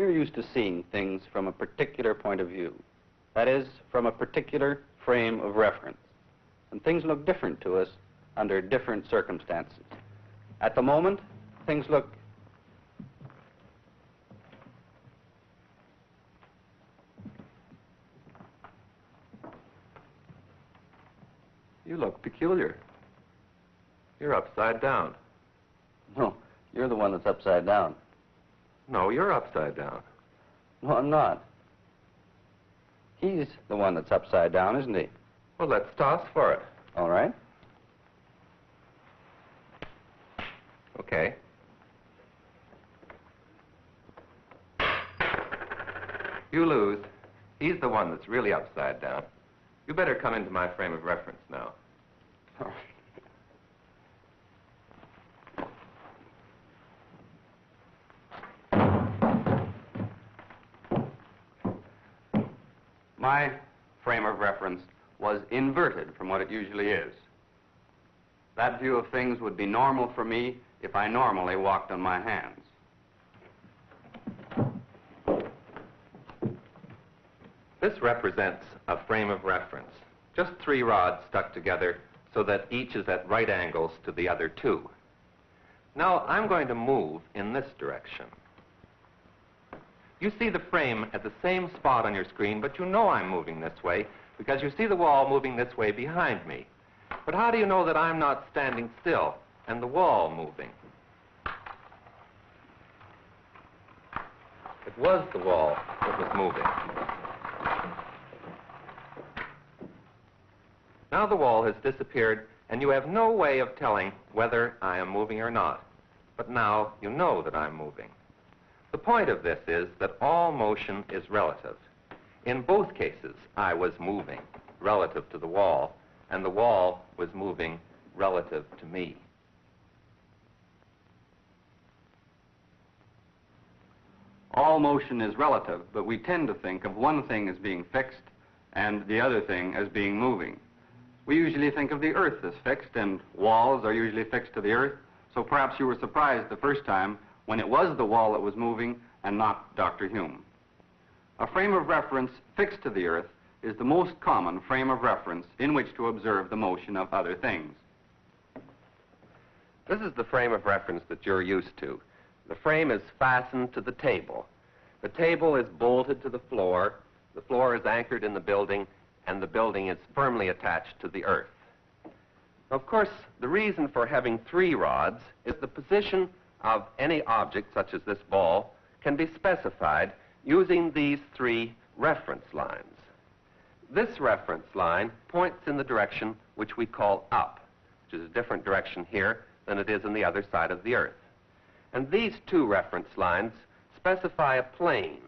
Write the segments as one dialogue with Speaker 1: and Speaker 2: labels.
Speaker 1: we're used to seeing things from a particular point of view. That is, from a particular frame of reference. And things look different to us under different circumstances. At the moment, things look
Speaker 2: You look peculiar. You're upside down.
Speaker 1: No, you're the one that's upside down.
Speaker 2: No, you're upside down.
Speaker 1: No, I'm not. He's the one that's upside down, isn't he?
Speaker 2: Well, let's toss for it.
Speaker 1: All right.
Speaker 2: Okay. You lose. He's the one that's really upside down. You better come into my frame of reference now.
Speaker 1: All right. My frame of reference was inverted from what it usually is. That view of things would be normal for me if I normally walked on my hands.
Speaker 2: This represents a frame of reference. Just 3 rods stuck together so that each is at right angles to the other 2. Now I'm going to move in this direction. You see the frame at the same spot on your screen, but you know I'm moving this way because you see the wall moving this way behind me. But how do you know that I'm not standing still and the wall moving? It was the wall that was moving. Now the wall has disappeared, and you have no way of telling whether I am moving or not. But now you know that I'm moving. The point of this is that all motion is relative. In both cases, I was moving relative to the wall, and the wall was moving relative to me.
Speaker 1: All motion is relative, but we tend to think of one thing as being fixed and the other thing as being moving. We usually think of the earth as fixed, and walls are usually fixed to the earth, so perhaps you were surprised the first time when it was the wall that was moving and not Dr. Hume. A frame of reference fixed to the earth is the most common frame of reference in which to observe the motion of other things.
Speaker 2: This is the frame of reference that you're used to. The frame is fastened to the table. The table is bolted to the floor is anchored in the building, and the building is firmly attached to the earth. Of course, the reason for having 3 rods is the position of any object, such as this ball, can be specified using these 3 reference lines. This reference line points in the direction which we call up, which is a different direction here than it is on the other side of the earth. And these 2 reference lines specify a plane,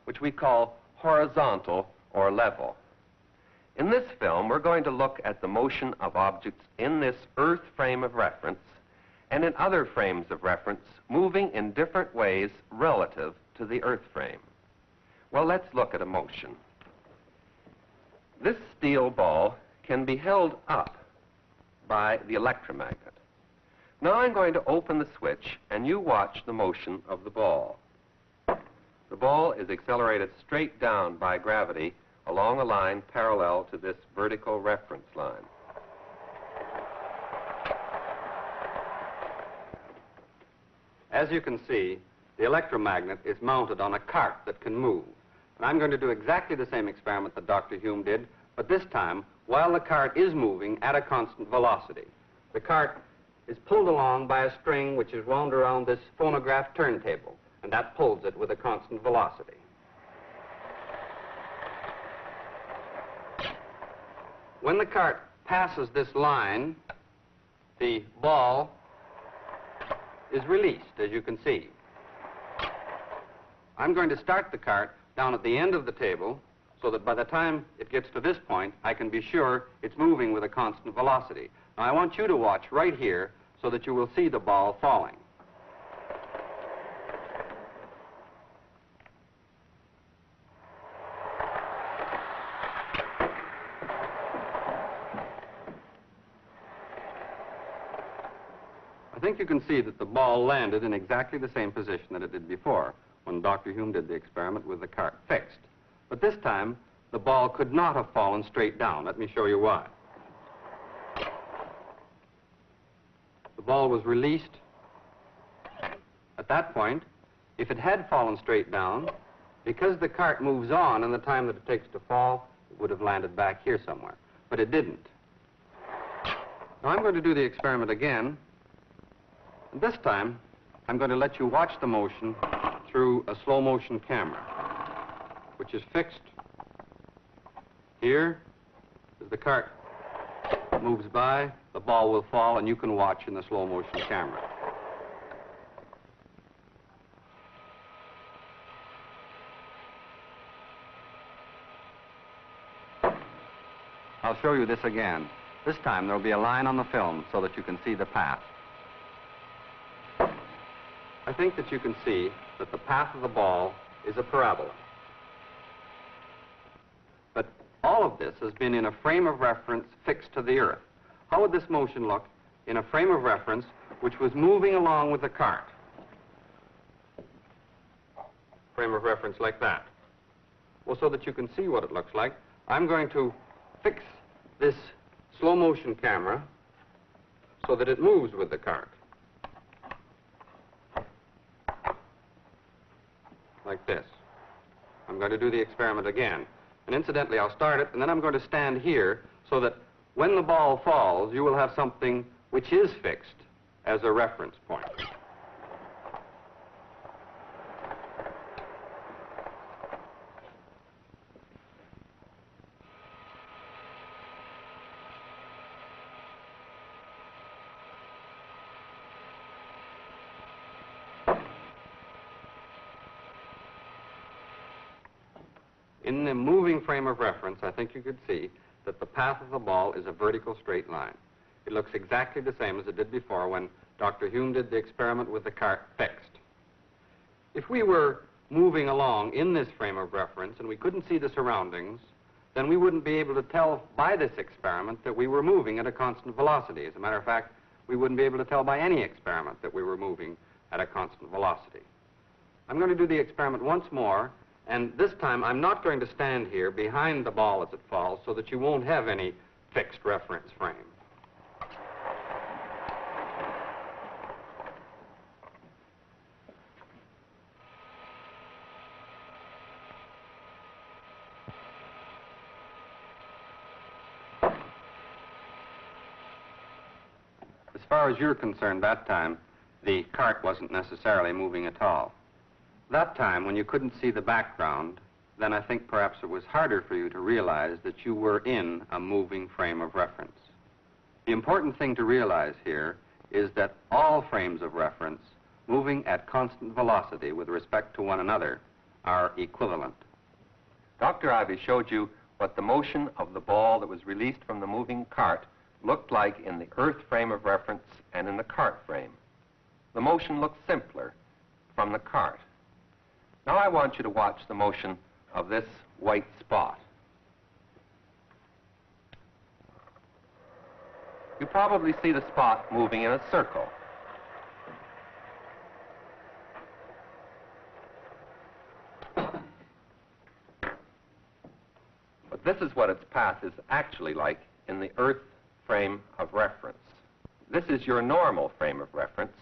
Speaker 2: which we call horizontal or level. In this film, we're going to look at the motion of objects in this earth frame of reference and in other frames of reference moving in different ways relative to the earth frame. Well, let's look at a motion. This steel ball can be held up by the electromagnet. Now I'm going to open the switch, and you watch the motion of the ball. The ball is accelerated straight down by gravity along a line parallel to this vertical reference line.
Speaker 1: As you can see, the electromagnet is mounted on a cart that can move. And I'm going to do exactly the same experiment that Dr. Hume did, but this time while the cart is moving at a constant velocity. The cart is pulled along by a string which is wound around this phonograph turntable, and that pulls it with a constant velocity. When the cart passes this line, the ball is released, as you can see. I'm going to start the cart down at the end of the table so that by the time it gets to this point, I can be sure it's moving with a constant velocity. Now, I want you to watch right here so that you will see the ball falling. I think you can see that the ball landed in exactly the same position that it did before. when Dr. Hume did the experiment with the cart fixed. But this time, the ball could not have fallen straight down. Let me show you why. The ball was released at that point. If it had fallen straight down, because the cart moves on in the time that it takes to fall, it would have landed back here somewhere. But it didn't. Now I'm going to do the experiment again. And this time, I'm going to let you watch the motion through a slow motion camera, which is fixed here. As the cart moves by, the ball will fall, and you can watch in the slow motion camera. I'll show you this again. This time there'll be a line on the film so that you can see the path. I think that you can see that the path of the ball is a parabola. But all of this has been in a frame of reference fixed to the earth. How would this motion look in a frame of reference which was moving along with the cart? Frame of reference like that. Well, so that you can see what it looks like, I'm going to fix this slow motion camera so that it moves with the cart. Like this. I'm going to do the experiment again. And incidentally, I'll start it, and then I'm going to stand here so that when the ball falls, you will have something which is fixed as a reference point. In the moving frame of reference, I think you could see that the path of the ball is a vertical straight line. It looks exactly the same as it did before when Dr. Hume did the experiment with the cart fixed. If we were moving along in this frame of reference and we couldn't see the surroundings, then we wouldn't be able to tell by this experiment that we were moving at a constant velocity. As a matter of fact, we wouldn't be able to tell by any experiment that we were moving at a constant velocity. I'm going to do the experiment once more. And this time, I'm not going to stand here behind the ball as it falls so that you won't have any fixed reference frame. As far as you're concerned, that time, the cart wasn't necessarily moving at all. That time, when you couldn't see the background, then I think perhaps it was harder for you to realize that you were in a moving frame of reference. The important thing to realize here is that all frames of reference moving at constant velocity with respect to one another are equivalent.
Speaker 2: Dr. Ivy showed you what the motion of the ball that was released from the moving cart looked like in the earth frame of reference and in the cart frame. The motion looked simpler from the cart. Now I want you to watch the motion of this white spot. You probably see the spot moving in a circle. But this is what its path is actually like in the earth frame of reference. This is your normal frame of reference.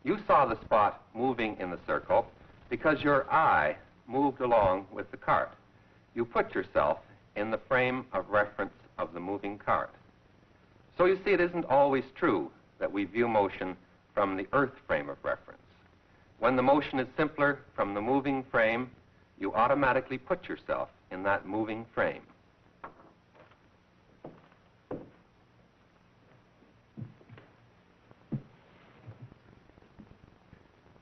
Speaker 2: You saw the spot moving in the circle because your eye moved along with the cart. You put yourself in the frame of reference of the moving cart. So you see, it isn't always true that we view motion from the earth frame of reference. When the motion is simpler from the moving frame, you automatically put yourself in that moving frame.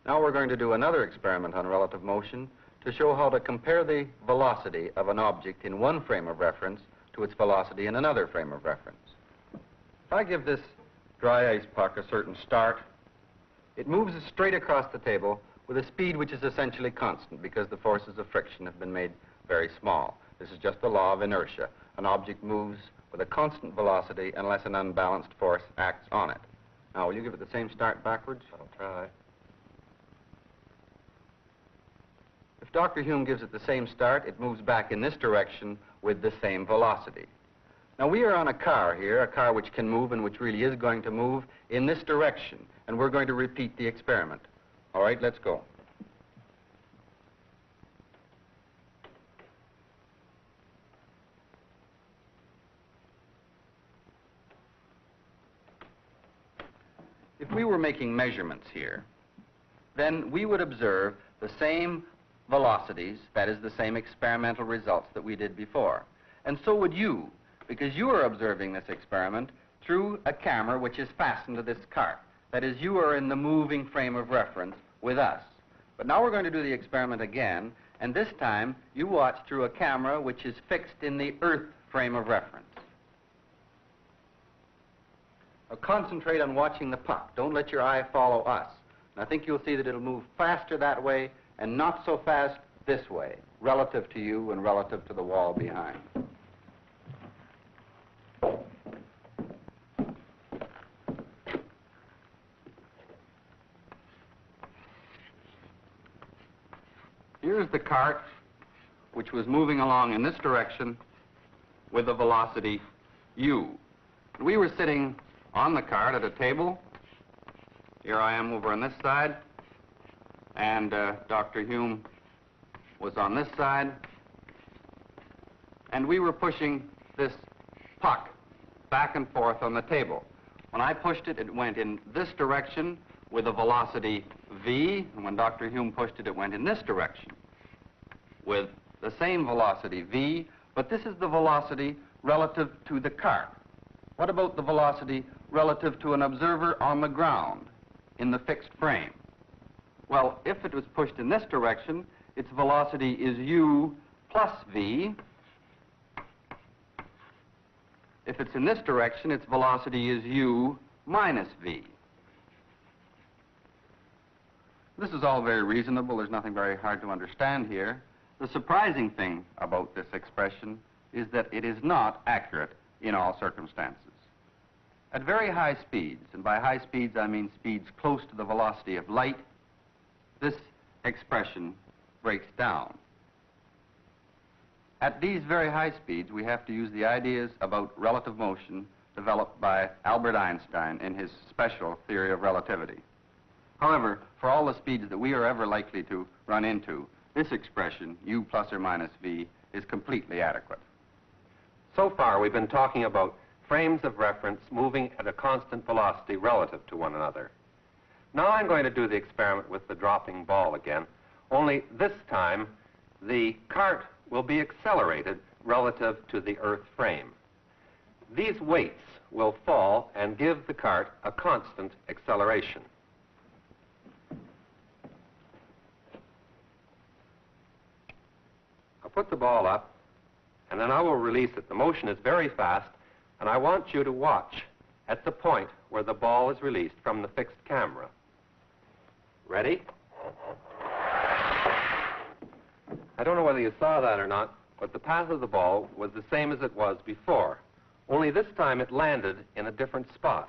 Speaker 1: Now we're going to do another experiment on relative motion to show how to compare the velocity of an object in one frame of reference to its velocity in another frame of reference. If I give this dry ice puck a certain start, it moves straight across the table with a speed which is essentially constant because the forces of friction have been made very small. This is just the law of inertia. An object moves with a constant velocity unless an unbalanced force acts on it. Now, will you give it the same start backwards?
Speaker 2: I'll try.
Speaker 1: If Dr. Hume gives it the same start, it moves back in this direction with the same velocity. Now, we are on a car here, a car which can move and which really is going to move in this direction, and we're going to repeat the experiment. All right, let's go. If we were making measurements here, then we would observe the same velocities, that is, the same experimental results that we did before. And so would you, because you are observing this experiment through a camera which is fastened to this cart. That is, you are in the moving frame of reference with us. But now we're going to do the experiment again, and this time you watch through a camera which is fixed in the Earth frame of reference. Now concentrate on watching the puck. Don't let your eye follow us. And I think you'll see that it'll move faster that way and not so fast this way, relative to you and relative to the wall behind. Here's the cart, which was moving along in this direction with a velocity u. We were sitting on the cart at a table. Here I am over on this side, and Dr. Hume was on this side, and we were pushing this puck back and forth on the table. When I pushed it, it went in this direction with a velocity v, and when Dr. Hume pushed it, it went in this direction with the same velocity v, but this is the velocity relative to the cart. What about the velocity relative to an observer on the ground in the fixed frame? Well, if it was pushed in this direction, its velocity is u plus v. If it's in this direction, its velocity is u minus v. This is all very reasonable. There's nothing very hard to understand here. The surprising thing about this expression is that it is not accurate in all circumstances. At very high speeds, and by high speeds I mean speeds close to the velocity of light, this expression breaks down. At these very high speeds, we have to use the ideas about relative motion developed by Albert Einstein in his special theory of relativity. However, for all the speeds that we are ever likely to run into, this expression, u plus or minus v, is completely adequate.
Speaker 2: So far, we've been talking about frames of reference moving at a constant velocity relative to one another. Now I'm going to do the experiment with the dropping ball again, only this time the cart will be accelerated relative to the Earth frame. These weights will fall and give the cart a constant acceleration. I'll put the ball up, and then I will release it. The motion is very fast, and I want you to watch at the point where the ball is released from the fixed camera. Ready? I don't know whether you saw that or not, but the path of the ball was the same as it was before, only this time it landed in a different spot.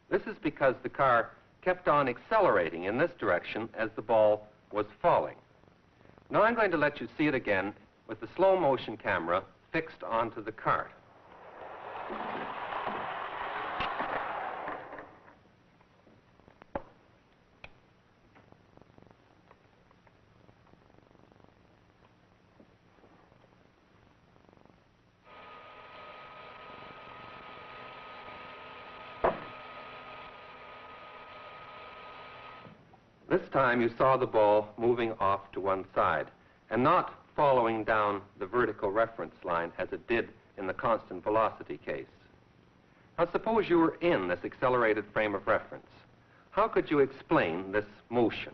Speaker 2: This is because the car kept on accelerating in this direction as the ball was falling. Now I'm going to let you see it again with the slow motion camera fixed onto the cart. This time you saw the ball moving off to one side and not following down the vertical reference line as it did in the constant velocity case. Now suppose you were in this accelerated frame of reference. How could you explain this motion?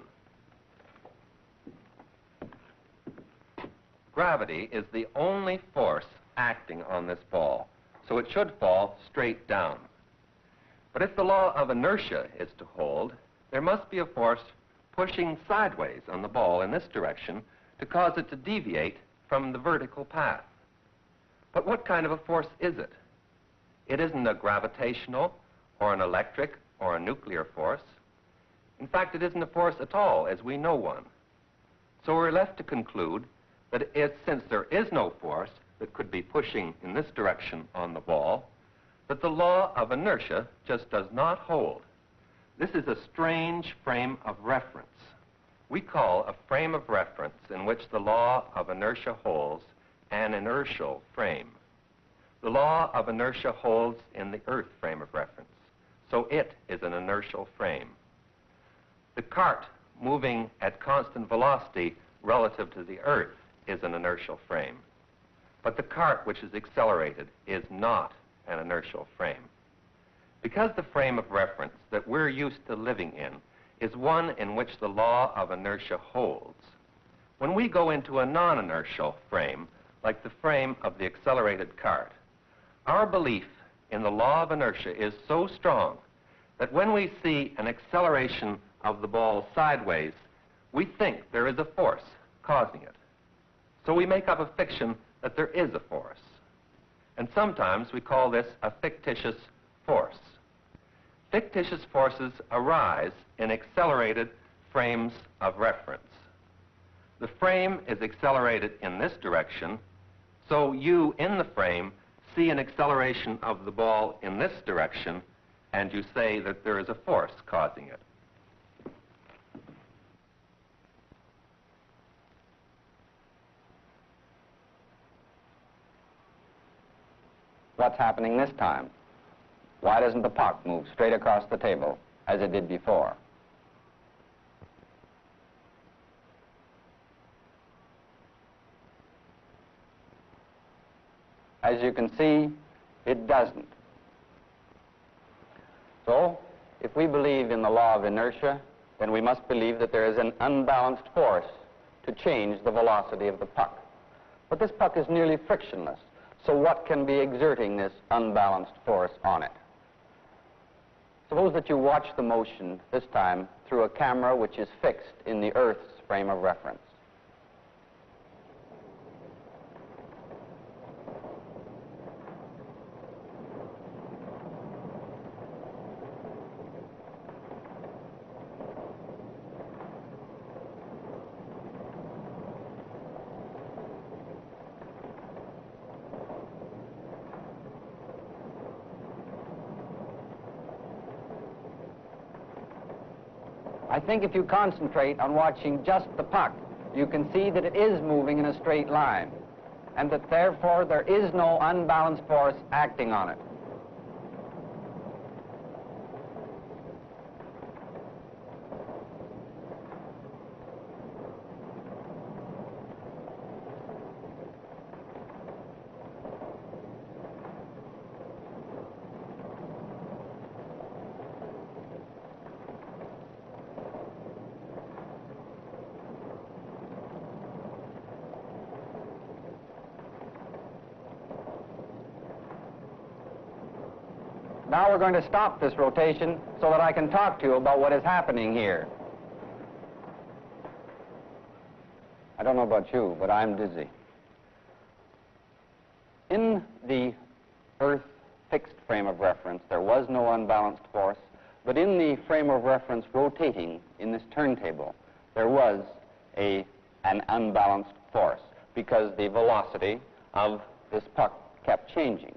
Speaker 2: Gravity is the only force acting on this ball, so it should fall straight down. But if the law of inertia is to hold, there must be a force pushing sideways on the ball in this direction to cause it to deviate from the vertical path. But what kind of a force is it? It isn't a gravitational or an electric or a nuclear force. In fact, it isn't a force at all as we know one. So we're left to conclude that since there is no force that could be pushing in this direction on the ball, that the law of inertia just does not hold. This is a strange frame of reference. We call a frame of reference in which the law of inertia holds an inertial frame. The law of inertia holds in the Earth frame of reference, so it is an inertial frame. The cart moving at constant velocity relative to the Earth is an inertial frame. But the cart which is accelerated is not an inertial frame. Because the frame of reference that we're used to living in is one in which the law of inertia holds, when we go into a non-inertial frame, like the frame of the accelerated cart, our belief in the law of inertia is so strong that when we see an acceleration of the ball sideways, we think there is a force causing it. So we make up a fiction that there is a force. And sometimes we call this a fictitious force. Fictitious forces arise in accelerated frames of reference. The frame is accelerated in this direction, so you in the frame see an acceleration of the ball in this direction, and you say that there is a force causing it.
Speaker 1: What's happening this time? Why doesn't the puck move straight across the table as it did before? As you can see, it doesn't. So, if we believe in the law of inertia, then we must believe that there is an unbalanced force to change the velocity of the puck. But this puck is nearly frictionless, so what can be exerting this unbalanced force on it? Suppose that you watch the motion, this time, through a camera which is fixed in the Earth's frame of reference. I think if you concentrate on watching just the puck, you can see that it is moving in a straight line, and that therefore there is no unbalanced force acting on it. Now we're going to stop this rotation so that I can talk to you about what is happening here. I don't know about you, but I'm dizzy. In the Earth fixed frame of reference, there was no unbalanced force, but in the frame of reference rotating in this turntable, there was an unbalanced force because the velocity of this puck kept changing.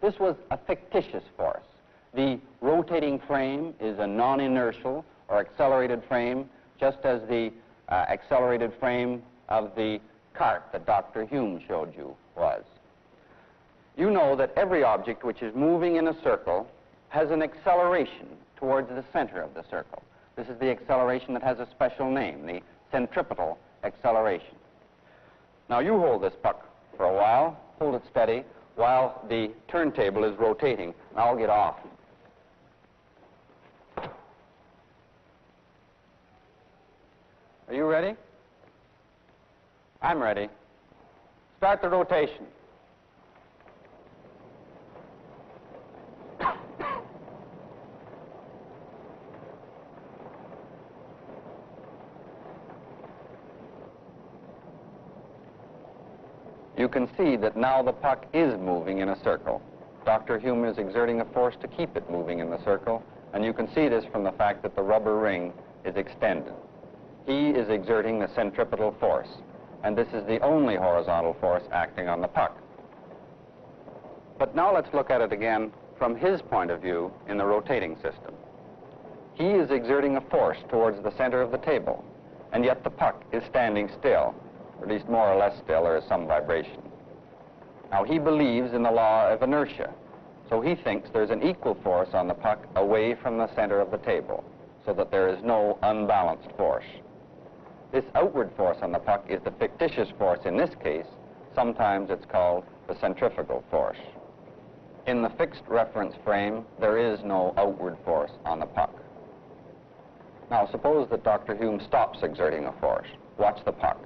Speaker 1: This was a fictitious force. The rotating frame is a non-inertial or accelerated frame, just as the accelerated frame of the cart that Dr. Hume showed you was. You know that every object which is moving in a circle has an acceleration towards the center of the circle. This is the acceleration that has a special name, the centripetal acceleration. Now you hold this puck for a while, hold it steady, while the turntable is rotating. Now I'll get off. Are you ready? I'm ready. Start the rotation. You can see that now the puck is moving in a circle. Dr. Hume is exerting a force to keep it moving in the circle, and you can see this from the fact that the rubber ring is extended. he is exerting the centripetal force, and this is the only horizontal force acting on the puck. But now let's look at it again from his point of view in the rotating system. He is exerting a force towards the center of the table, and yet the puck is standing still, or at least more or less still. There is some vibration. Now, he believes in the law of inertia, so he thinks there's an equal force on the puck away from the center of the table, so that there is no unbalanced force. This outward force on the puck is the fictitious force in this case. Sometimes it's called the centrifugal force. In the fixed reference frame, there is no outward force on the puck. Now, suppose that Dr. Hume stops exerting a force. Watch the puck.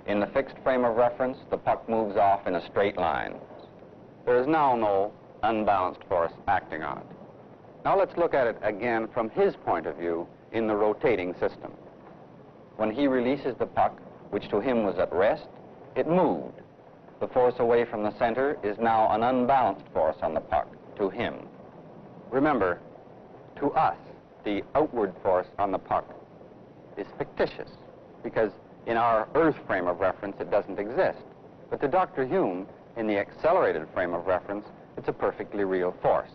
Speaker 1: In the fixed frame of reference, the puck moves off in a straight line. There is now no unbalanced force acting on it. Now let's look at it again from his point of view in the rotating system. When he releases the puck, which to him was at rest, it moved. The force away from the center is now an unbalanced force on the puck, to him. Remember, to us, the outward force on the puck is fictitious, because in our Earth frame of reference, it doesn't exist. But to Dr. Hume, in the accelerated frame of reference, it's a perfectly real force.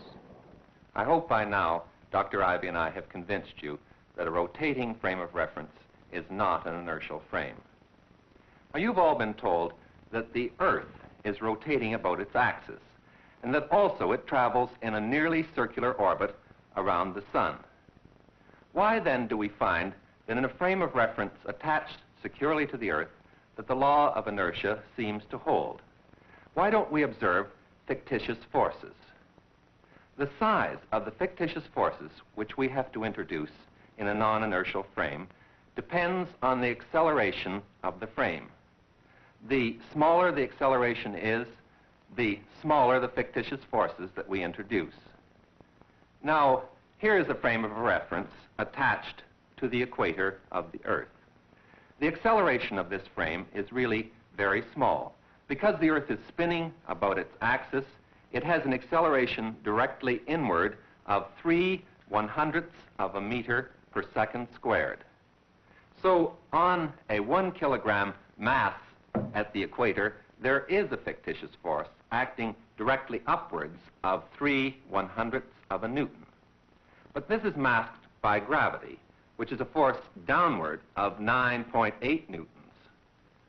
Speaker 2: I hope by now Dr. Ivy and I have convinced you that a rotating frame of reference is not an inertial frame. Now, you've all been told that the Earth is rotating about its axis, and that also it travels in a nearly circular orbit around the Sun. Why then do we find that in a frame of reference attached securely to the Earth that the law of inertia seems to hold? Why don't we observe fictitious forces? The size of the fictitious forces which we have to introduce in a non-inertial frame depends on the acceleration of the frame. The smaller the acceleration is, the smaller the fictitious forces that we introduce. Now, here is a frame of reference attached to the equator of the Earth. The acceleration of this frame is really very small. Because the Earth is spinning about its axis, it has an acceleration directly inward of 3/100ths of a meter per second squared. So on a 1 kilogram mass at the equator, there is a fictitious force acting directly upwards of 3/100ths of a newton. But this is masked by gravity, which is a force downward of 9.8 newtons.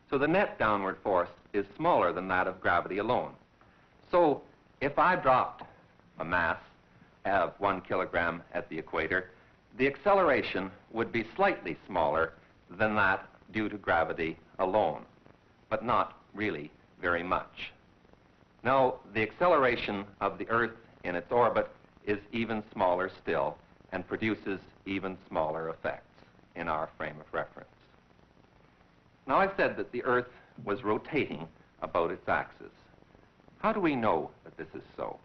Speaker 2: So the net downward force is smaller than that of gravity alone. So if I dropped a mass of 1 kilogram at the equator, the acceleration would be slightly smaller than that due to gravity alone, but not really very much. Now, the acceleration of the Earth in its orbit is even smaller still and produces even smaller effects in our frame of reference. Now, I've said that the Earth was rotating about its axis. How do we know that this is so?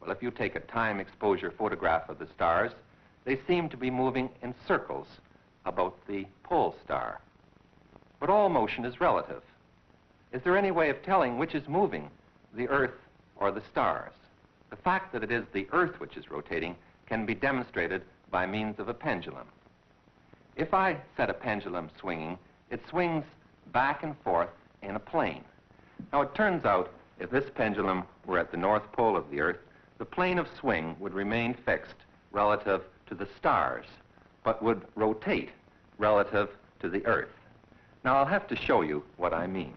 Speaker 2: Well, if you take a time exposure photograph of the stars, they seem to be moving in circles about the pole star. But all motion is relative. Is there any way of telling which is moving, the Earth or the stars? The fact that it is the Earth which is rotating can be demonstrated by means of a pendulum. If I set a pendulum swinging, it swings back and forth in a plane. Now, it turns out if this pendulum were at the North Pole of the Earth, the plane of swing would remain fixed relative to the stars, but would rotate relative to the Earth. Now, I'll have to show you what I mean.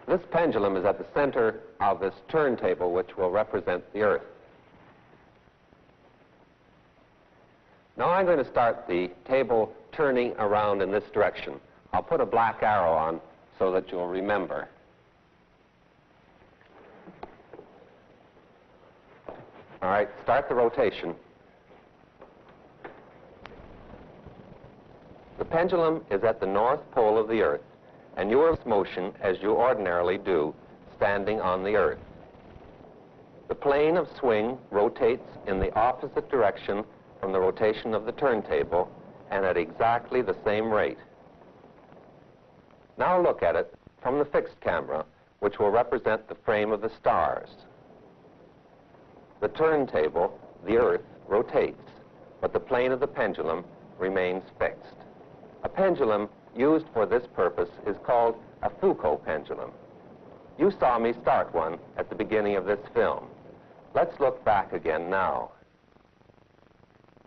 Speaker 2: This pendulum is at the center of this turntable, which will represent the Earth. Now, I'm going to start the table turning around in this direction. I'll put a black arrow on so that you'll remember. All right, start the rotation. The pendulum is at the North Pole of the Earth, and you are in motion as you ordinarily do, standing on the Earth. The plane of swing rotates in the opposite direction from the rotation of the turntable and at exactly the same rate. Now look at it from the fixed camera, which will represent the frame of the stars. The turntable the Earth rotates, but the plane of the pendulum remains fixed. A pendulum used for this purpose is called a Foucault pendulum. You saw me start one at the beginning of this film. Let's look back again now.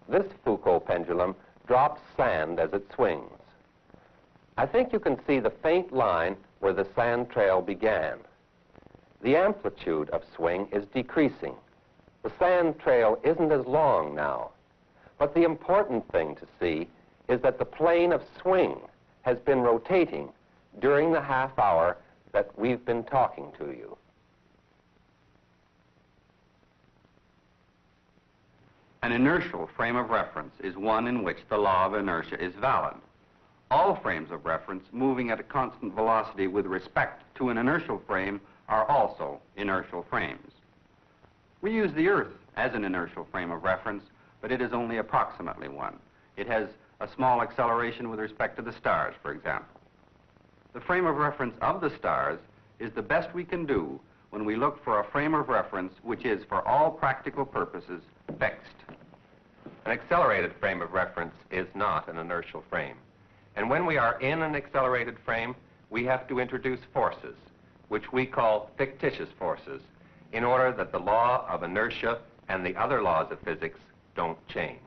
Speaker 2: This Foucault pendulum drops sand as it swings. I think you can see the faint line where the sand trail began. The amplitude of swing is decreasing. The sand trail isn't as long now. But the important thing to see is that the plane of swing has been rotating during the half hour that we've been talking to you.
Speaker 1: An inertial frame of reference is one in which the law of inertia is valid. All frames of reference moving at a constant velocity with respect to an inertial frame are also inertial frames. We use the Earth as an inertial frame of reference, but it is only approximately one. It has a small acceleration with respect to the stars, for example. The frame of reference of the stars is the best we can do when we look for a frame of reference which is, for all practical purposes, fixed.
Speaker 2: An accelerated frame of reference is not an inertial frame. And when we are in an accelerated frame, we have to introduce forces, which we call fictitious forces, in order that the law of inertia and the other laws of physics don't change.